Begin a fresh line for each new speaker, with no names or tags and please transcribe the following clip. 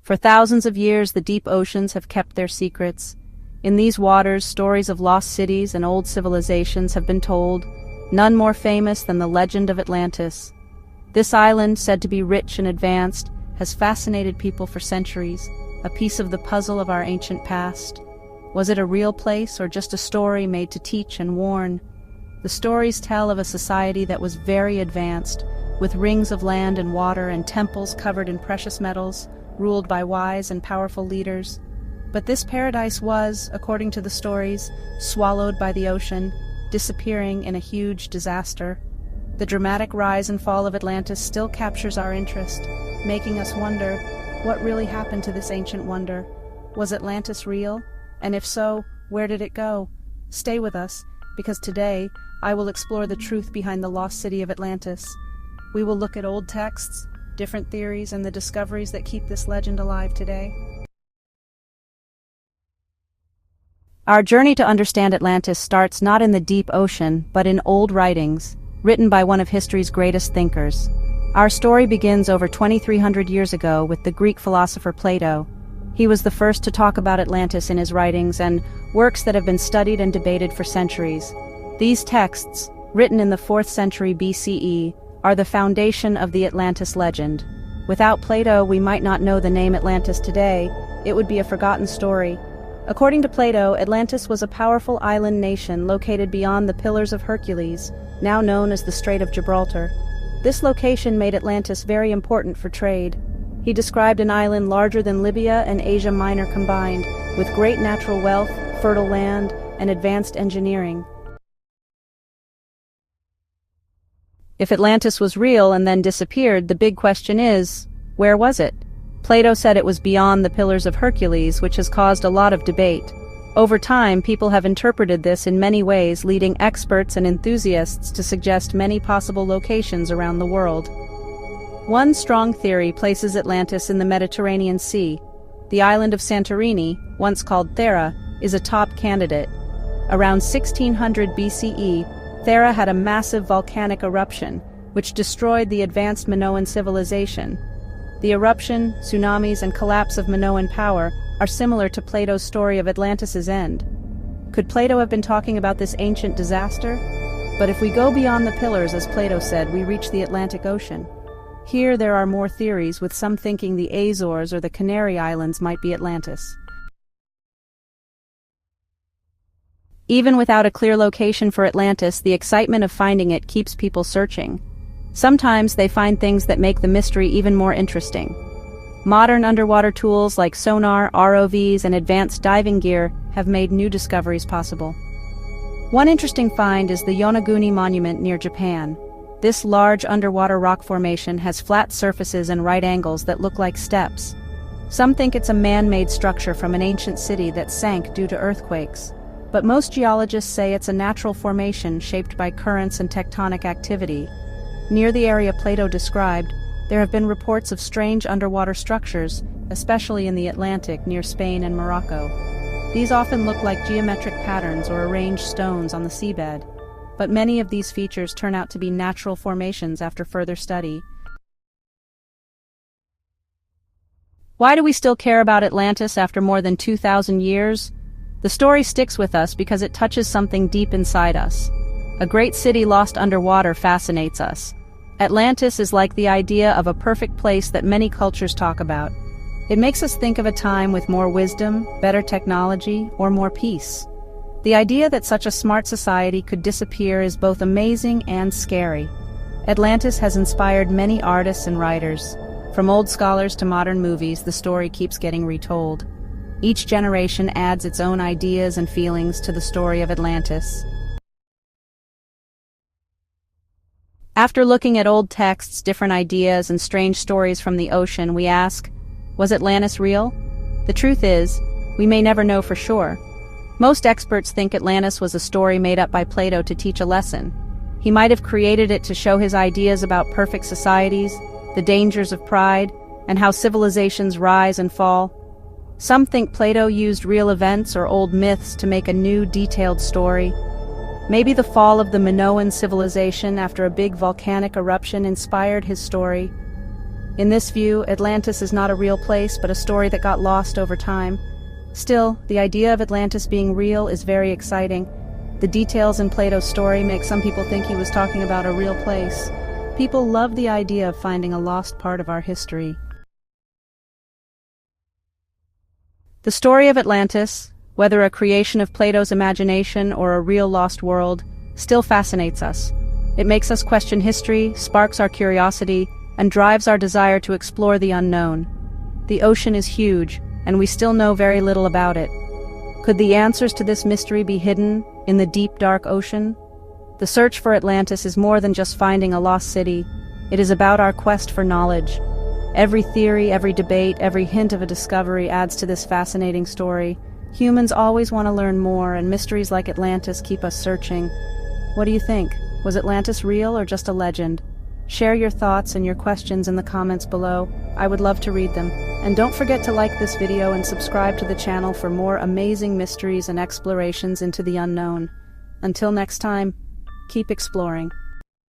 For thousands of years, the deep oceans have kept their secrets. In these waters, stories of lost cities and old civilizations have been told, none more famous than the legend of Atlantis. This island, said to be rich and advanced, has fascinated people for centuries, a piece of the puzzle of our ancient past. Was it a real place or just a story made to teach and warn? The stories tell of a society that was very advanced, with rings of land and water and temples covered in precious metals, ruled by wise and powerful leaders. But this paradise was, according to the stories, swallowed by the ocean, disappearing in a huge disaster. The dramatic rise and fall of Atlantis still captures our interest, making us wonder, what really happened to this ancient wonder? Was Atlantis real? And if so, where did it go? Stay with us, because today I will explore the truth behind the lost city of Atlantis. We will look at old texts, different theories, and the discoveries that keep this legend alive today. Our journey to understand Atlantis starts not in the deep ocean, but in old writings, written by one of history's greatest thinkers. Our story begins over 2,300 years ago with the Greek philosopher Plato. He was the first to talk about Atlantis in his writings and works that have been studied and debated for centuries. These texts, written in the 4th century BCE, are the foundation of the Atlantis legend. Without Plato, we might not know the name Atlantis today. It would be a forgotten story. According to Plato, Atlantis was a powerful island nation located beyond the Pillars of Hercules, now known as the Strait of Gibraltar. This location made Atlantis very important for trade. He described an island larger than Libya and Asia Minor combined, with great natural wealth, fertile land, and advanced engineering. If Atlantis was real and then disappeared, the big question is, where was it? Plato said it was beyond the Pillars of Hercules, which has caused a lot of debate. Over time, people have interpreted this in many ways, leading experts and enthusiasts to suggest many possible locations around the world. One strong theory places Atlantis in the Mediterranean Sea. The island of Santorini, once called Thera, is a top candidate. Around 1600 BCE, Thera had a massive volcanic eruption, which destroyed the advanced Minoan civilization. The eruption, tsunamis, and collapse of Minoan power are similar to Plato's story of Atlantis's end. Could Plato have been talking about this ancient disaster? But if we go beyond the pillars, as Plato said, we reach the Atlantic Ocean. Here there are more theories, with some thinking the Azores or the Canary Islands might be Atlantis. Even without a clear location for Atlantis, the excitement of finding it keeps people searching. Sometimes they find things that make the mystery even more interesting. Modern underwater tools like sonar, ROVs, and advanced diving gear have made new discoveries possible. One interesting find is the Yonaguni Monument near Japan. This large underwater rock formation has flat surfaces and right angles that look like steps. Some think it's a man-made structure from an ancient city that sank due to earthquakes. But most geologists say it's a natural formation shaped by currents and tectonic activity. Near the area Plato described, there have been reports of strange underwater structures, especially in the Atlantic near Spain and Morocco. These often look like geometric patterns or arranged stones on the seabed, but many of these features turn out to be natural formations after further study. Why do we still care about Atlantis after more than 2,000 years? The story sticks with us because it touches something deep inside us. A great city lost underwater fascinates us. Atlantis is like the idea of a perfect place that many cultures talk about. It makes us think of a time with more wisdom, better technology, or more peace. The idea that such a smart society could disappear is both amazing and scary. Atlantis has inspired many artists and writers. From old scholars to modern movies, the story keeps getting retold. Each generation adds its own ideas and feelings to the story of Atlantis. After looking at old texts, different ideas, and strange stories from the ocean, we ask, was Atlantis real? The truth is, we may never know for sure. Most experts think Atlantis was a story made up by Plato to teach a lesson. He might have created it to show his ideas about perfect societies, the dangers of pride, and how civilizations rise and fall. Some think Plato used real events or old myths to make a new, detailed story. Maybe the fall of the Minoan civilization after a big volcanic eruption inspired his story. In this view, Atlantis is not a real place, but a story that got lost over time. Still, the idea of Atlantis being real is very exciting. The details in Plato's story make some people think he was talking about a real place. People love the idea of finding a lost part of our history. The story of Atlantis, whether a creation of Plato's imagination or a real lost world, still fascinates us. It makes us question history, sparks our curiosity, and drives our desire to explore the unknown. The ocean is huge, and we still know very little about it. Could the answers to this mystery be hidden in the deep, dark ocean? The search for Atlantis is more than just finding a lost city. It is about our quest for knowledge. Every theory, every debate, every hint of a discovery adds to this fascinating story. Humans always want to learn more, and mysteries like Atlantis keep us searching. What do you think? Was Atlantis real or just a legend? Share your thoughts and your questions in the comments below. I would love to read them. And don't forget to like this video and subscribe to the channel for more amazing mysteries and explorations into the unknown. Until next time, keep exploring.